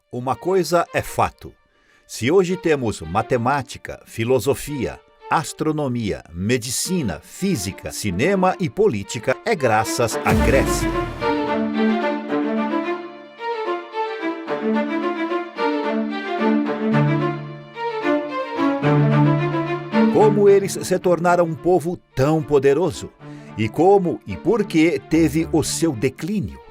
Uma coisa é fato. Se hoje temos matemática, filosofia, astronomia, medicina, física, cinema e política, é graças à Grécia. Como eles se tornaram um povo tão poderoso? E como e por que teve o seu declínio?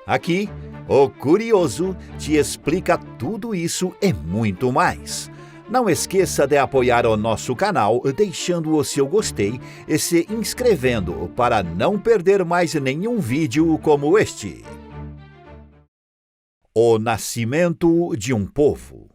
Aqui, o Curioso te explica tudo isso e muito mais. Não esqueça de apoiar o nosso canal deixando o seu gostei e se inscrevendo para não perder mais nenhum vídeo como este. O nascimento de um povo.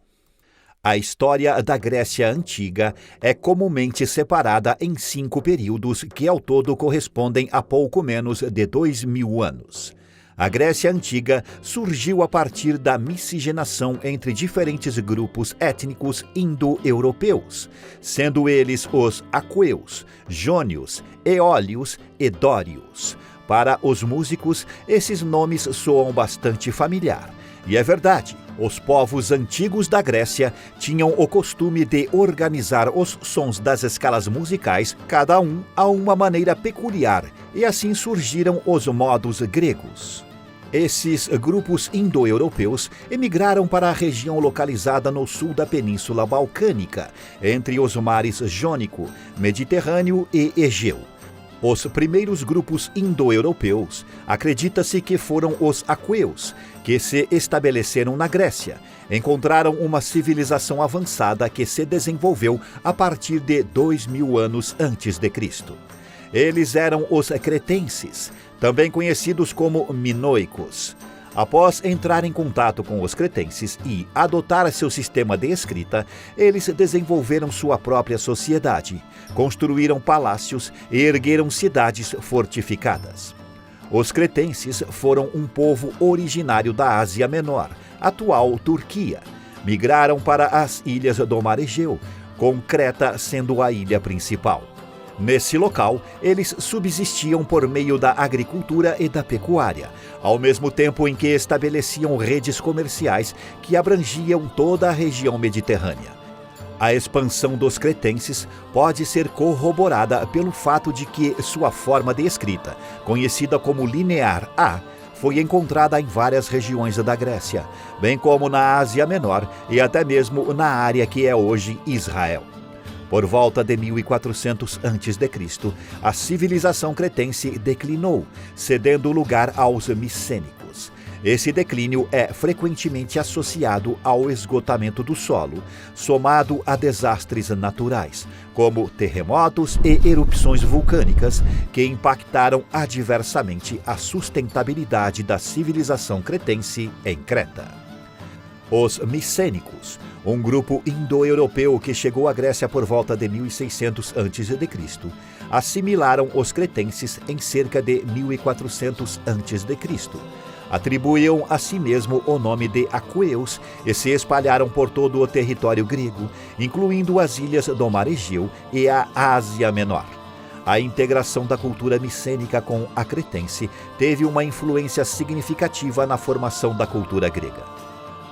A história da Grécia Antiga é comumente separada em 5 períodos que ao todo correspondem a pouco menos de 2000 anos. A Grécia Antiga surgiu a partir da miscigenação entre diferentes grupos étnicos indo-europeus, sendo eles os aqueus, jônios, eólios e dórios. Para os músicos, esses nomes soam bastante familiar. E é verdade, os povos antigos da Grécia tinham o costume de organizar os sons das escalas musicais, cada um a uma maneira peculiar, e assim surgiram os modos gregos. Esses grupos indo-europeus emigraram para a região localizada no sul da Península Balcânica, entre os mares Jônico, Mediterrâneo e Egeu. Os primeiros grupos indo-europeus acredita-se que foram os aqueus, que se estabeleceram na Grécia. Encontraram uma civilização avançada que se desenvolveu a partir de 2000 anos antes de Cristo. Eles eram os cretenses, também conhecidos como minoicos. Após entrar em contato com os cretenses e adotar seu sistema de escrita, eles desenvolveram sua própria sociedade, construíram palácios e ergueram cidades fortificadas. Os cretenses foram um povo originário da Ásia Menor, atual Turquia. Migraram para as ilhas do Mar Egeu, com Creta sendo a ilha principal. Nesse local, eles subsistiam por meio da agricultura e da pecuária, ao mesmo tempo em que estabeleciam redes comerciais que abrangiam toda a região mediterrânea. A expansão dos cretenses pode ser corroborada pelo fato de que sua forma de escrita, conhecida como linear A, foi encontrada em várias regiões da Grécia, bem como na Ásia Menor e até mesmo na área que é hoje Israel. Por volta de 1400 a.C., a civilização cretense declinou, cedendo lugar aos micênicos. Esse declínio é frequentemente associado ao esgotamento do solo, somado a desastres naturais, como terremotos e erupções vulcânicas, que impactaram adversamente a sustentabilidade da civilização cretense em Creta. Os micênicos, um grupo indo-europeu que chegou à Grécia por volta de 1600 a.C., assimilaram os cretenses em cerca de 1400 a.C., atribuíam a si mesmo o nome de aqueus e se espalharam por todo o território grego, incluindo as ilhas do Mar Egeu e a Ásia Menor. A integração da cultura micênica com a cretense teve uma influência significativa na formação da cultura grega.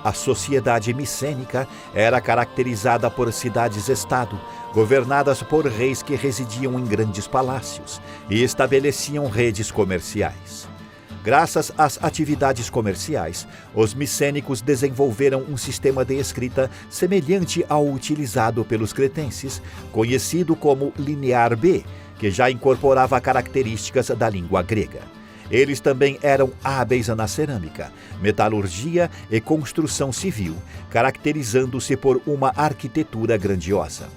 A sociedade micênica era caracterizada por cidades-estado, governadas por reis que residiam em grandes palácios e estabeleciam redes comerciais. Graças às atividades comerciais, os micênicos desenvolveram um sistema de escrita semelhante ao utilizado pelos cretenses, conhecido como linear B, que já incorporava características da língua grega. Eles também eram hábeis na cerâmica, metalurgia e construção civil, caracterizando-se por uma arquitetura grandiosa.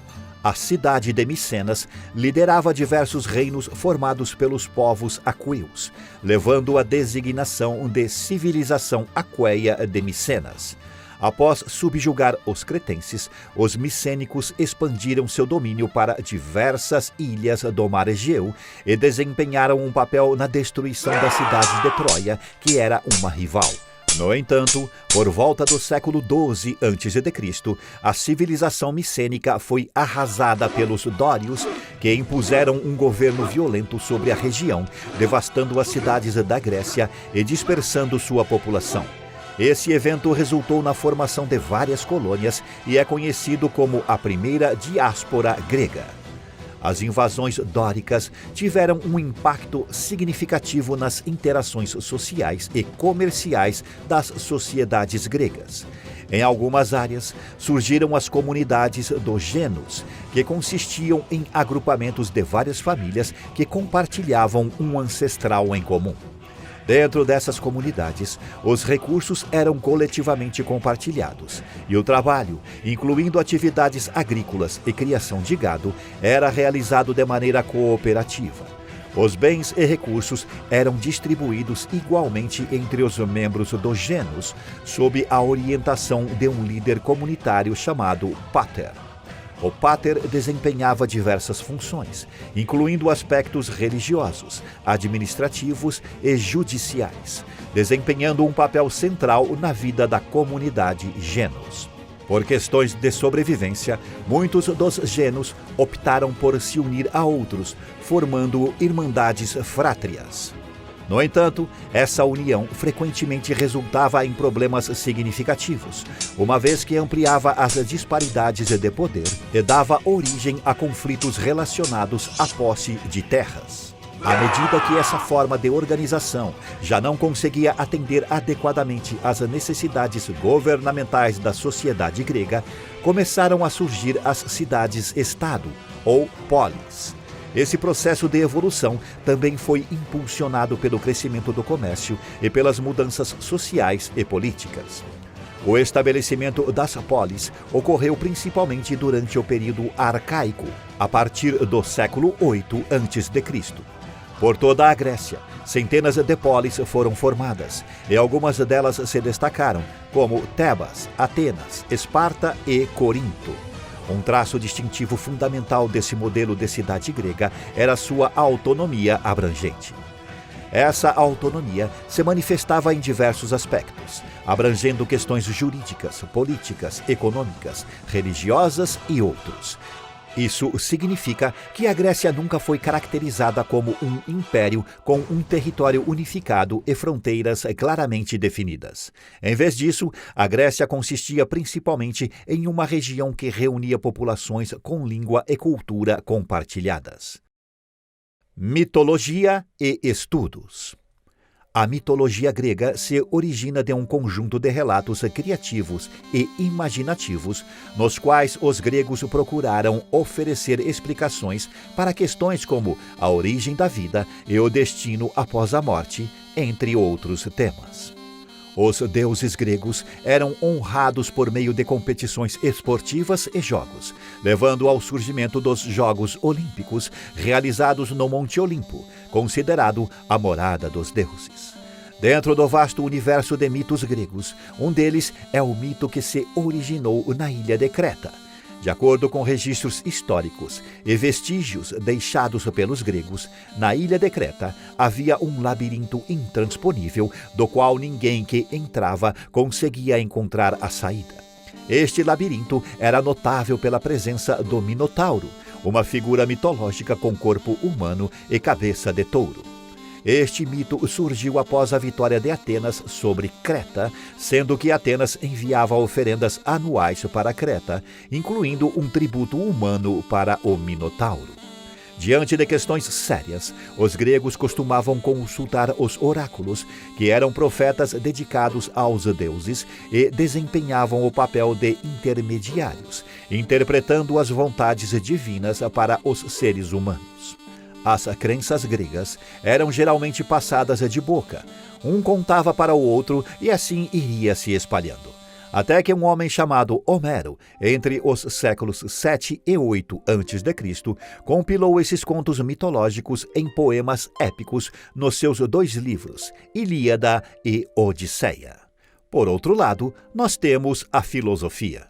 A cidade de Micenas liderava diversos reinos formados pelos povos aqueus, levando a designação de civilização aqueia de Micenas. Após subjugar os cretenses, os micênicos expandiram seu domínio para diversas ilhas do Mar Egeu e desempenharam um papel na destruição da cidade de Troia, que era uma rival. No entanto, por volta do século XII a.C., a civilização micênica foi arrasada pelos dórios, que impuseram um governo violento sobre a região, devastando as cidades da Grécia e dispersando sua população. Esse evento resultou na formação de várias colônias e é conhecido como a primeira diáspora grega. As invasões dóricas tiveram um impacto significativo nas interações sociais e comerciais das sociedades gregas. Em algumas áreas, surgiram as comunidades dos gênos, que consistiam em agrupamentos de várias famílias que compartilhavam um ancestral em comum. Dentro dessas comunidades, os recursos eram coletivamente compartilhados e o trabalho, incluindo atividades agrícolas e criação de gado, era realizado de maneira cooperativa. Os bens e recursos eram distribuídos igualmente entre os membros dos gênos, sob a orientação de um líder comunitário chamado pater. O pater desempenhava diversas funções, incluindo aspectos religiosos, administrativos e judiciais, desempenhando um papel central na vida da comunidade gênos. Por questões de sobrevivência, muitos dos gênos optaram por se unir a outros, formando irmandades frátrias. No entanto, essa união frequentemente resultava em problemas significativos, uma vez que ampliava as disparidades de poder e dava origem a conflitos relacionados à posse de terras. À medida que essa forma de organização já não conseguia atender adequadamente às necessidades governamentais da sociedade grega, começaram a surgir as cidades-estado, ou polis. Esse processo de evolução também foi impulsionado pelo crescimento do comércio e pelas mudanças sociais e políticas. O estabelecimento das polis ocorreu principalmente durante o período arcaico, a partir do século VIII a.C. Por toda a Grécia, centenas de polis foram formadas, e algumas delas se destacaram, como Tebas, Atenas, Esparta e Corinto. Um traço distintivo fundamental desse modelo de cidade grega era sua autonomia abrangente. Essa autonomia se manifestava em diversos aspectos, abrangendo questões jurídicas, políticas, econômicas, religiosas e outros. Isso significa que a Grécia nunca foi caracterizada como um império com um território unificado e fronteiras claramente definidas. Em vez disso, a Grécia consistia principalmente em uma região que reunia populações com língua e cultura compartilhadas. Mitologia e estudos. A mitologia grega se origina de um conjunto de relatos criativos e imaginativos, nos quais os gregos procuraram oferecer explicações para questões como a origem da vida e o destino após a morte, entre outros temas. Os deuses gregos eram honrados por meio de competições esportivas e jogos, levando ao surgimento dos Jogos Olímpicos, realizados no Monte Olimpo, considerado a morada dos deuses. Dentro do vasto universo de mitos gregos, um deles é o mito que se originou na ilha de Creta. De acordo com registros históricos e vestígios deixados pelos gregos, na ilha de Creta havia um labirinto intransponível, do qual ninguém que entrava conseguia encontrar a saída. Este labirinto era notável pela presença do Minotauro, uma figura mitológica com corpo humano e cabeça de touro. Este mito surgiu após a vitória de Atenas sobre Creta, sendo que Atenas enviava oferendas anuais para Creta, incluindo um tributo humano para o Minotauro. Diante de questões sérias, os gregos costumavam consultar os oráculos, que eram profetas dedicados aos deuses e desempenhavam o papel de intermediários, interpretando as vontades divinas para os seres humanos. As crenças gregas eram geralmente passadas de boca. Um contava para o outro e assim iria se espalhando. Até que um homem chamado Homero, entre os séculos 7 e 8 a.C., compilou esses contos mitológicos em poemas épicos nos seus 2 livros, Ilíada e Odisseia. Por outro lado, nós temos a filosofia.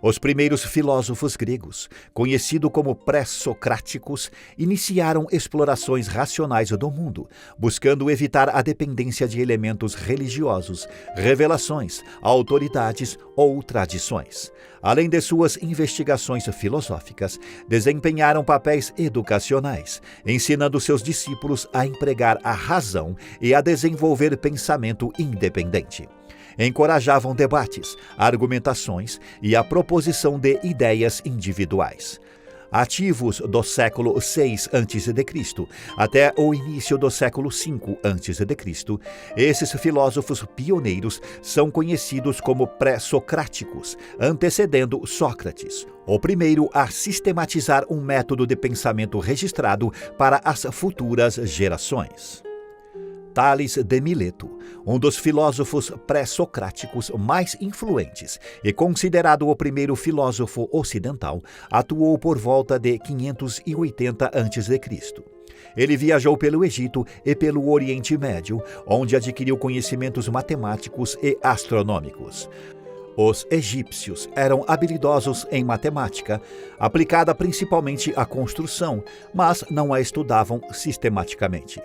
Os primeiros filósofos gregos, conhecidos como pré-socráticos, iniciaram explorações racionais do mundo, buscando evitar a dependência de elementos religiosos, revelações, autoridades ou tradições. Além de suas investigações filosóficas, desempenharam papéis educacionais, ensinando seus discípulos a empregar a razão e a desenvolver pensamento independente. encorajavam debates, argumentações e a proposição de ideias individuais. Ativos do século VI a.C. até o início do século V a.C., esses filósofos pioneiros são conhecidos como pré-socráticos, antecedendo Sócrates, o primeiro a sistematizar um método de pensamento registrado para as futuras gerações. Tales de Mileto, um dos filósofos pré-socráticos mais influentes e considerado o primeiro filósofo ocidental, atuou por volta de 580 a.C. Ele viajou pelo Egito e pelo Oriente Médio, onde adquiriu conhecimentos matemáticos e astronômicos. Os egípcios eram habilidosos em matemática, aplicada principalmente à construção, mas não a estudavam sistematicamente.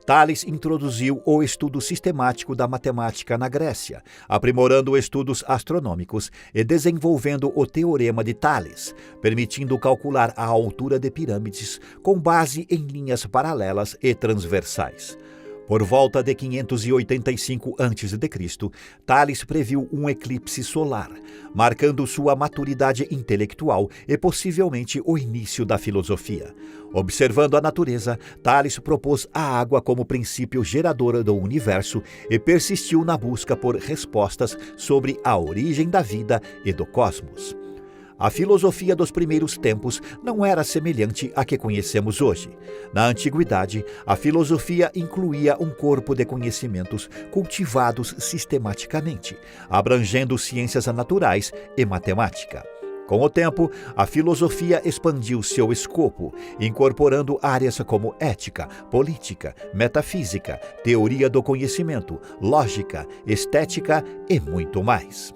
Tales introduziu o estudo sistemático da matemática na Grécia, aprimorando estudos astronômicos e desenvolvendo o Teorema de Tales, permitindo calcular a altura de pirâmides com base em linhas paralelas e transversais. Por volta de 585 a.C., Tales previu um eclipse solar, marcando sua maturidade intelectual e possivelmente o início da filosofia. Observando a natureza, Tales propôs a água como princípio gerador do universo e persistiu na busca por respostas sobre a origem da vida e do cosmos. A filosofia dos primeiros tempos não era semelhante à que conhecemos hoje. Na antiguidade, a filosofia incluía um corpo de conhecimentos cultivados sistematicamente, abrangendo ciências naturais e matemática. Com o tempo, a filosofia expandiu seu escopo, incorporando áreas como ética, política, metafísica, teoria do conhecimento, lógica, estética e muito mais.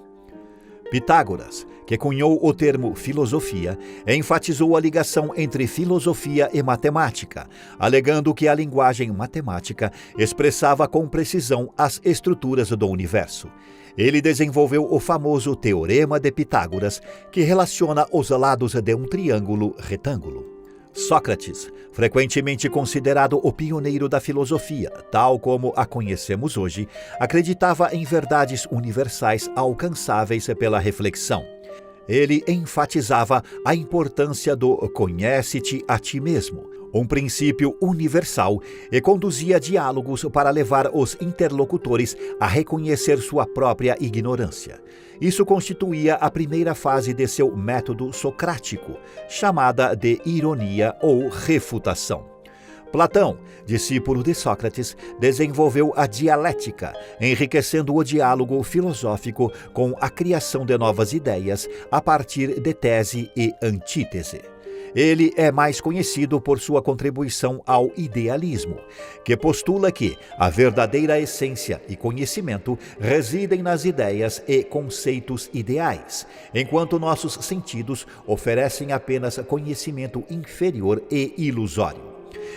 Pitágoras, que cunhou o termo filosofia, enfatizou a ligação entre filosofia e matemática, alegando que a linguagem matemática expressava com precisão as estruturas do universo. Ele desenvolveu o famoso Teorema de Pitágoras, que relaciona os lados de um triângulo retângulo. Sócrates, frequentemente considerado o pioneiro da filosofia, tal como a conhecemos hoje, acreditava em verdades universais alcançáveis pela reflexão. Ele enfatizava a importância do conhece-te a ti mesmo, um princípio universal, e conduzia diálogos para levar os interlocutores a reconhecer sua própria ignorância. Isso constituía a primeira fase de seu método socrático, chamada de ironia ou refutação. Platão, discípulo de Sócrates, desenvolveu a dialética, enriquecendo o diálogo filosófico com a criação de novas ideias a partir de tese e antítese. Ele é mais conhecido por sua contribuição ao idealismo, que postula que a verdadeira essência e conhecimento residem nas ideias e conceitos ideais, enquanto nossos sentidos oferecem apenas conhecimento inferior e ilusório.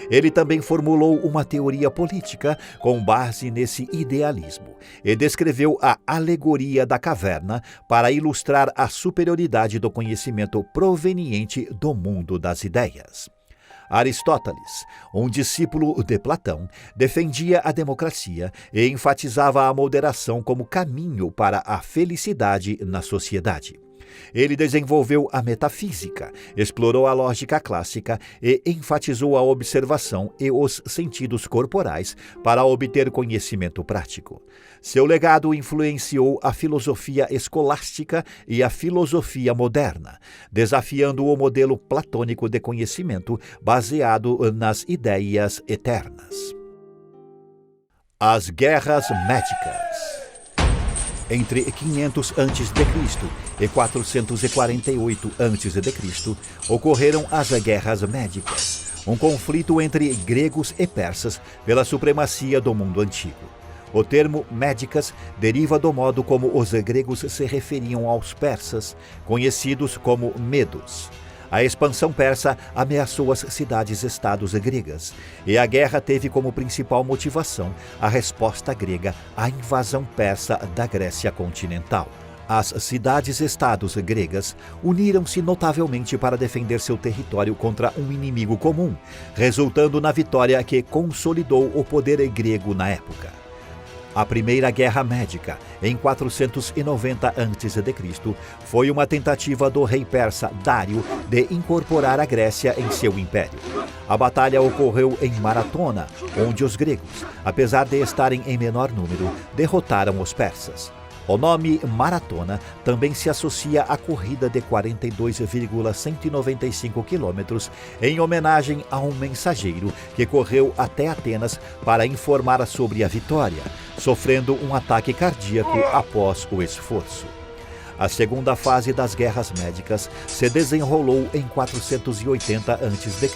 Ele também formulou uma teoria política com base nesse idealismo e descreveu a alegoria da caverna para ilustrar a superioridade do conhecimento proveniente do mundo das ideias. Aristóteles, um discípulo de Platão, defendia a democracia e enfatizava a moderação como caminho para a felicidade na sociedade. Ele desenvolveu a metafísica, explorou a lógica clássica e enfatizou a observação e os sentidos corporais para obter conhecimento prático. Seu legado influenciou a filosofia escolástica e a filosofia moderna, desafiando o modelo platônico de conhecimento baseado nas ideias eternas. As Guerras Médicas. Entre 500 a.C. e 448 a.C., ocorreram as Guerras Médicas, um conflito entre gregos e persas pela supremacia do mundo antigo. O termo médicas deriva do modo como os gregos se referiam aos persas, conhecidos como medos. A expansão persa ameaçou as cidades-estados gregas, e a guerra teve como principal motivação a resposta grega à invasão persa da Grécia continental. As cidades-estados gregas uniram-se notavelmente para defender seu território contra um inimigo comum, resultando na vitória que consolidou o poder grego na época. A Primeira Guerra Médica, em 490 a.C., foi uma tentativa do rei persa Dário de incorporar a Grécia em seu império. A batalha ocorreu em Maratona, onde os gregos, apesar de estarem em menor número, derrotaram os persas. O nome Maratona também se associa à corrida de 42,195 quilômetros em homenagem a um mensageiro que correu até Atenas para informar sobre a vitória, sofrendo um ataque cardíaco após o esforço. A segunda fase das guerras médicas se desenrolou em 480 a.C.,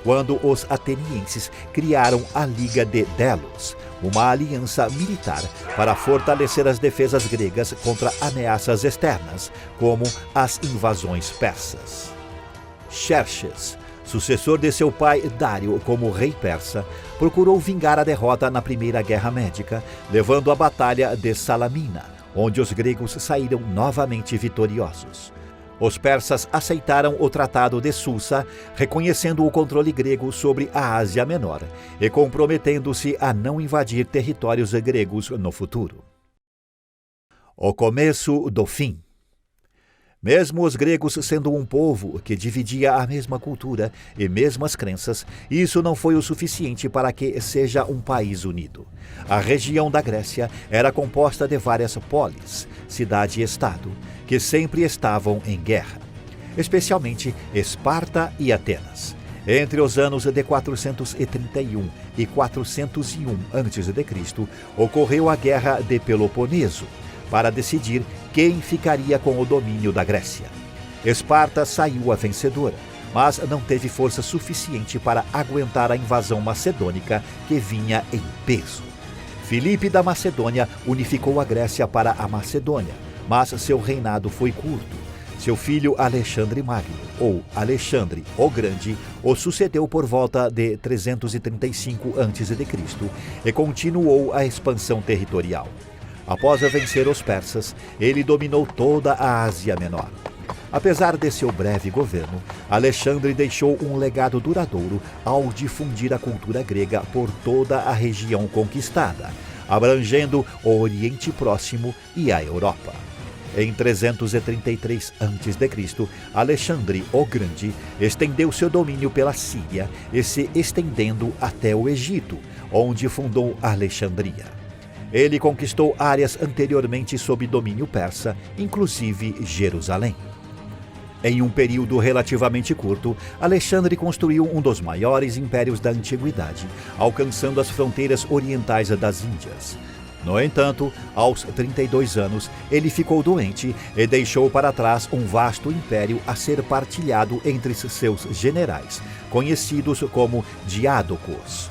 quando os atenienses criaram a Liga de Delos, uma aliança militar para fortalecer as defesas gregas contra ameaças externas, como as invasões persas. Xerxes, sucessor de seu pai Dário como rei persa, procurou vingar a derrota na Primeira Guerra Médica, levando à Batalha de Salamina, onde os gregos saíram novamente vitoriosos. Os persas aceitaram o Tratado de Susa, reconhecendo o controle grego sobre a Ásia Menor e comprometendo-se a não invadir territórios gregos no futuro. O começo do fim. Mesmo os gregos sendo um povo que dividia a mesma cultura e mesmas crenças, isso não foi o suficiente para que seja um país unido. A região da Grécia era composta de várias polis, cidade-estado, que sempre estavam em guerra, especialmente Esparta e Atenas. Entre os anos de 431 e 401 a.C., ocorreu a Guerra de Peloponeso, para decidir quem ficaria com o domínio da Grécia. Esparta saiu a vencedora, mas não teve força suficiente para aguentar a invasão macedônica que vinha em peso. Filipe da Macedônia unificou a Grécia para a Macedônia, mas seu reinado foi curto. Seu filho Alexandre Magno, ou Alexandre o Grande, o sucedeu por volta de 335 a.C. e continuou a expansão territorial. Após vencer os persas, ele dominou toda a Ásia Menor. Apesar de seu breve governo, Alexandre deixou um legado duradouro ao difundir a cultura grega por toda a região conquistada, abrangendo o Oriente Próximo e a Europa. Em 333 a.C., Alexandre o Grande estendeu seu domínio pela Síria e se estendendo até o Egito, onde fundou Alexandria. Ele conquistou áreas anteriormente sob domínio persa, inclusive Jerusalém. Em um período relativamente curto, Alexandre construiu um dos maiores impérios da antiguidade, alcançando as fronteiras orientais das Índias. No entanto, aos 32 anos, ele ficou doente e deixou para trás um vasto império a ser partilhado entre seus generais, conhecidos como diádocos.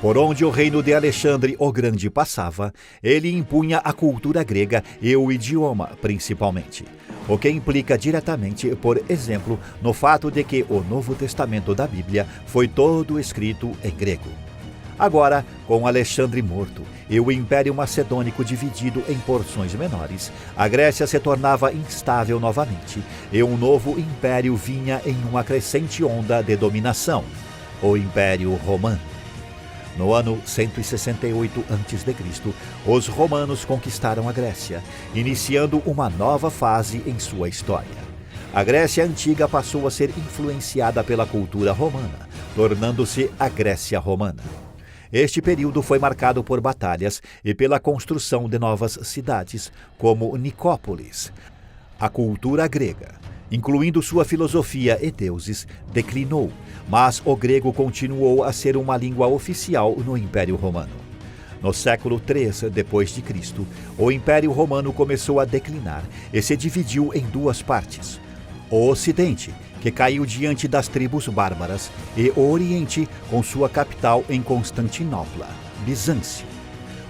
Por onde o reino de Alexandre o Grande passava, ele impunha a cultura grega e o idioma, principalmente, o que implica diretamente, por exemplo, no fato de que o Novo Testamento da Bíblia foi todo escrito em grego. Agora, com Alexandre morto e o Império Macedônico dividido em porções menores, a Grécia se tornava instável novamente e um novo império vinha em uma crescente onda de dominação, o Império Romano. No ano 168 a.C., os romanos conquistaram a Grécia, iniciando uma nova fase em sua história. A Grécia Antiga passou a ser influenciada pela cultura romana, tornando-se a Grécia Romana. Este período foi marcado por batalhas e pela construção de novas cidades, como Nicópolis. A cultura grega, incluindo sua filosofia e deuses, declinou, mas o grego continuou a ser uma língua oficial no Império Romano. No século III d.C., o Império Romano começou a declinar e se dividiu em duas partes: o Ocidente, que caiu diante das tribos bárbaras, e o Oriente, com sua capital em Constantinopla, Bizâncio.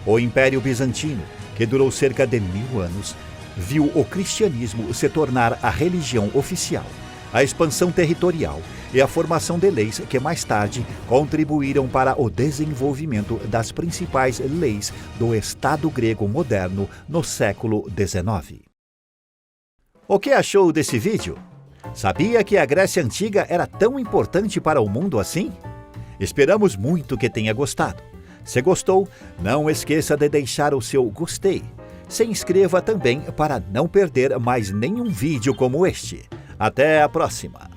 O Império Bizantino, que durou cerca de 1000 anos, viu o cristianismo se tornar a religião oficial, a expansão territorial e a formação de leis que mais tarde contribuíram para o desenvolvimento das principais leis do Estado grego moderno no século XIX. O que achou desse vídeo? Sabia que a Grécia Antiga era tão importante para o mundo assim? Esperamos muito que tenha gostado. Se gostou, não esqueça de deixar o seu gostei. Se inscreva também para não perder mais nenhum vídeo como este. Até a próxima!